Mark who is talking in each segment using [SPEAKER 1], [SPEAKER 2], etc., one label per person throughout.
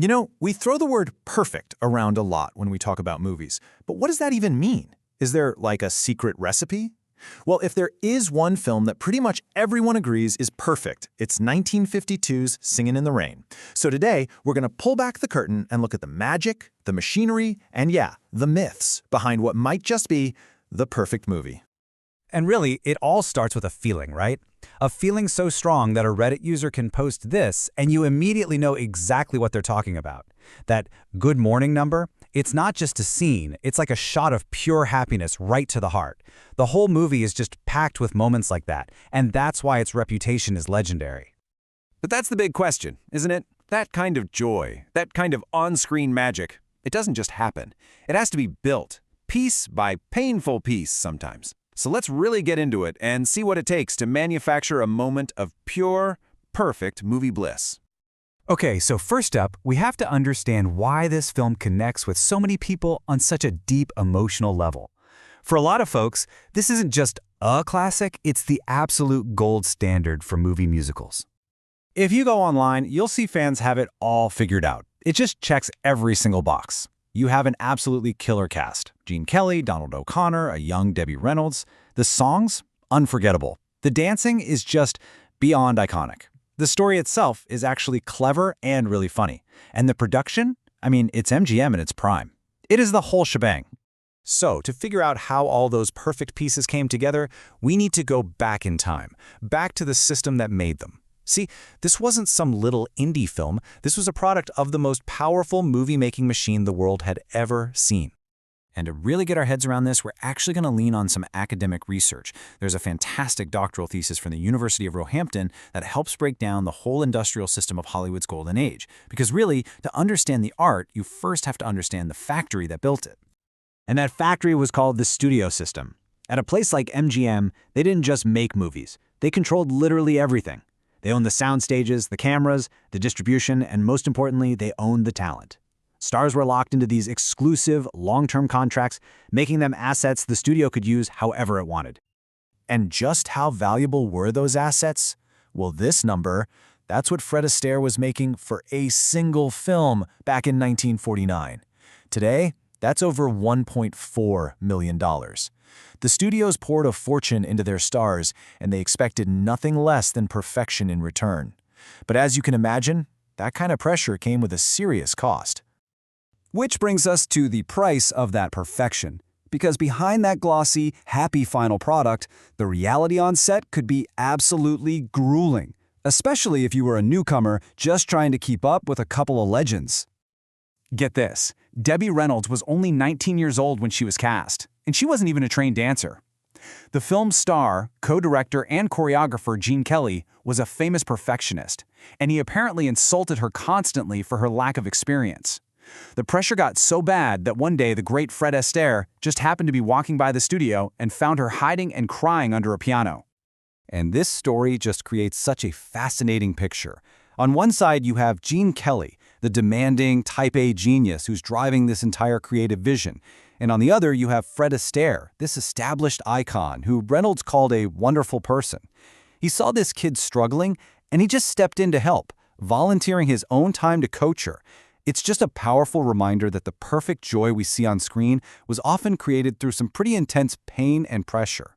[SPEAKER 1] You know, we throw the word perfect around a lot when we talk about movies, but what does that even mean? Is there like a secret recipe? Well, if there is one film that pretty much everyone agrees is perfect, it's 1952's Singin' in the Rain. So today, we're going to pull back the curtain and look at the magic, the machinery, and yeah, the myths behind what might just be the perfect movie.
[SPEAKER 2] And really, it all starts with a feeling, right? A feeling so strong that a Reddit user can post this and you immediately know exactly what they're talking about. That good morning number, it's not just a scene, it's like a shot of pure happiness right to the heart. The whole movie is just packed with moments like that, and that's why its reputation is legendary.
[SPEAKER 3] But that's the big question, isn't it? That kind of joy, that kind of on-screen magic, it doesn't just happen. It has to be built, piece by painful piece sometimes. So let's really get into it and see what it takes to manufacture a moment of pure, perfect movie bliss.
[SPEAKER 2] Okay, so first up, we have to understand why this film connects with so many people on such a deep emotional level. For a lot of folks, this isn't just a classic, it's the absolute gold standard for movie musicals. If you go online, you'll see fans have it all figured out. It just checks every single box. You have an absolutely killer cast. Gene Kelly, Donald O'Connor, a young Debbie Reynolds. The songs? Unforgettable. The dancing is just beyond iconic. The story itself is actually clever and really funny. And the production? I mean, it's MGM in its prime. It is the whole shebang. So, to figure out how all those perfect pieces came together, we need to go back in time, back to the system that made them. See, this wasn't some little indie film. This was a product of the most powerful movie-making machine the world had ever seen. And to really get our heads around this, we're actually going to lean on some academic research. There's a fantastic doctoral thesis from the University of Roehampton that helps break down the whole industrial system of Hollywood's golden age. Because really, to understand the art, you first have to understand the factory that built it. And that factory was called the studio system. At a place like MGM, they didn't just make movies. They controlled literally everything. They owned the sound stages, the cameras, the distribution, and most importantly, they owned the talent. Stars were locked into these exclusive, long-term contracts, making them assets the studio could use however it wanted. And just how valuable were those assets? Well, this number, that's what Fred Astaire was making for a single film back in 1949. Today, that's over $1.4 million. The studios poured a fortune into their stars, and they expected nothing less than perfection in return. But as you can imagine, that kind of pressure came with a serious cost.
[SPEAKER 4] Which brings us to the price of that perfection. Because behind that glossy, happy final product, the reality on set could be absolutely grueling, especially if you were a newcomer just trying to keep up with a couple of legends. Get this, Debbie Reynolds was only 19 years old when she was cast, and she wasn't even a trained dancer. The film's star, co-director, and choreographer Gene Kelly was a famous perfectionist, and he apparently insulted her constantly for her lack of experience. The pressure got so bad that one day the great Fred Astaire just happened to be walking by the studio and found her hiding and crying under a piano. And this story just creates such a fascinating picture. On one side, you have Gene Kelly, the demanding, type A genius who's driving this entire creative vision. And on the other, you have Fred Astaire, this established icon who Reynolds called a wonderful person. He saw this kid struggling, and he just stepped in to help, volunteering his own time to coach her. It's just a powerful reminder that the perfect joy we see on screen was often created through some pretty intense pain and pressure.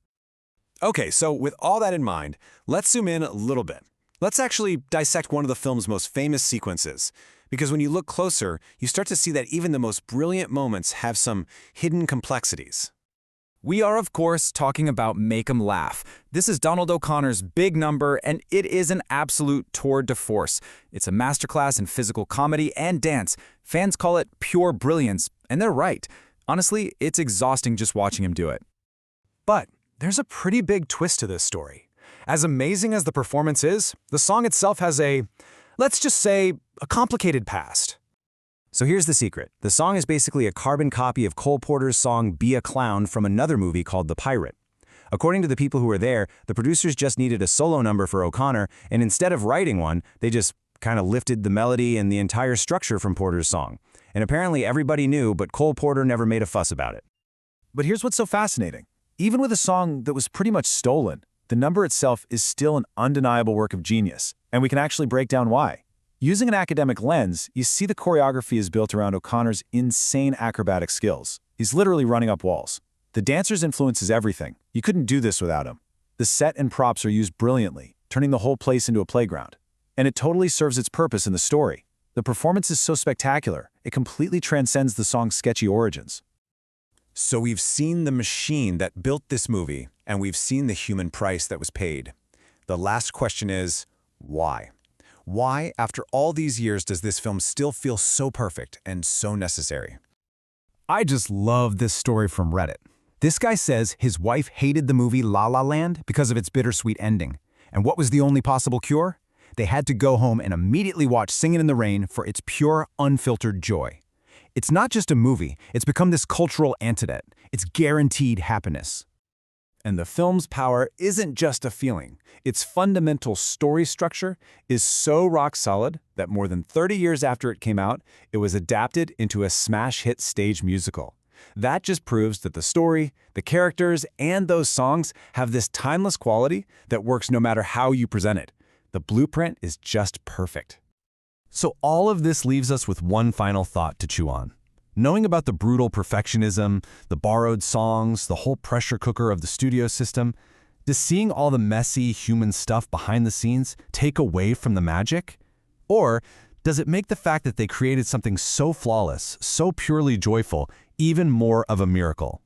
[SPEAKER 3] Okay, so with all that in mind, let's zoom in a little bit. Let's actually dissect one of the film's most famous sequences. Because when you look closer, you start to see that even the most brilliant moments have some hidden complexities.
[SPEAKER 2] We are, of course, talking about Make 'em Laugh. This is Donald O'Connor's big number, and it is an absolute tour de force. It's a masterclass in physical comedy and dance. Fans call it pure brilliance, and they're right. Honestly, it's exhausting just watching him do it. But there's a pretty big twist to this story. As amazing as the performance is, the song itself has let's just say, a complicated past. So here's the secret. The song is basically a carbon copy of Cole Porter's song Be a Clown from another movie called The Pirate. According to the people who were there, the producers just needed a solo number for O'Connor, and instead of writing one, they just kind of lifted the melody and the entire structure from Porter's song. And apparently everybody knew, but Cole Porter never made a fuss about it.
[SPEAKER 1] But here's what's so fascinating. Even with a song that was pretty much stolen, the number itself is still an undeniable work of genius, and we can actually break down why. Using an academic lens, you see the choreography is built around O'Connor's insane acrobatic skills. He's literally running up walls. The dancer's influence is everything. You couldn't do this without him. The set and props are used brilliantly, turning the whole place into a playground. And it totally serves its purpose in the story. The performance is so spectacular, it completely transcends the song's sketchy origins.
[SPEAKER 3] So we've seen the machine that built this movie, and we've seen the human price that was paid. The last question is, why? Why, after all these years, does this film still feel so perfect and so necessary?
[SPEAKER 2] I just love this story from Reddit. This guy says his wife hated the movie La La Land because of its bittersweet ending. And what was the only possible cure? They had to go home and immediately watch Singin' in the Rain for its pure, unfiltered joy. It's not just a movie, it's become this cultural antidote. It's guaranteed happiness. And the film's power isn't just a feeling. Its fundamental story structure is so rock solid that more than 30 years after it came out, it was adapted into a smash hit stage musical. That just proves that the story, the characters, and those songs have this timeless quality that works no matter how you present it. The blueprint is just perfect. So all of this leaves us with one final thought to chew on. Knowing about the brutal perfectionism, the borrowed songs, the whole pressure cooker of the studio system, does seeing all the messy human stuff behind the scenes take away from the magic? Or does it make the fact that they created something so flawless, so purely joyful, even more of a miracle?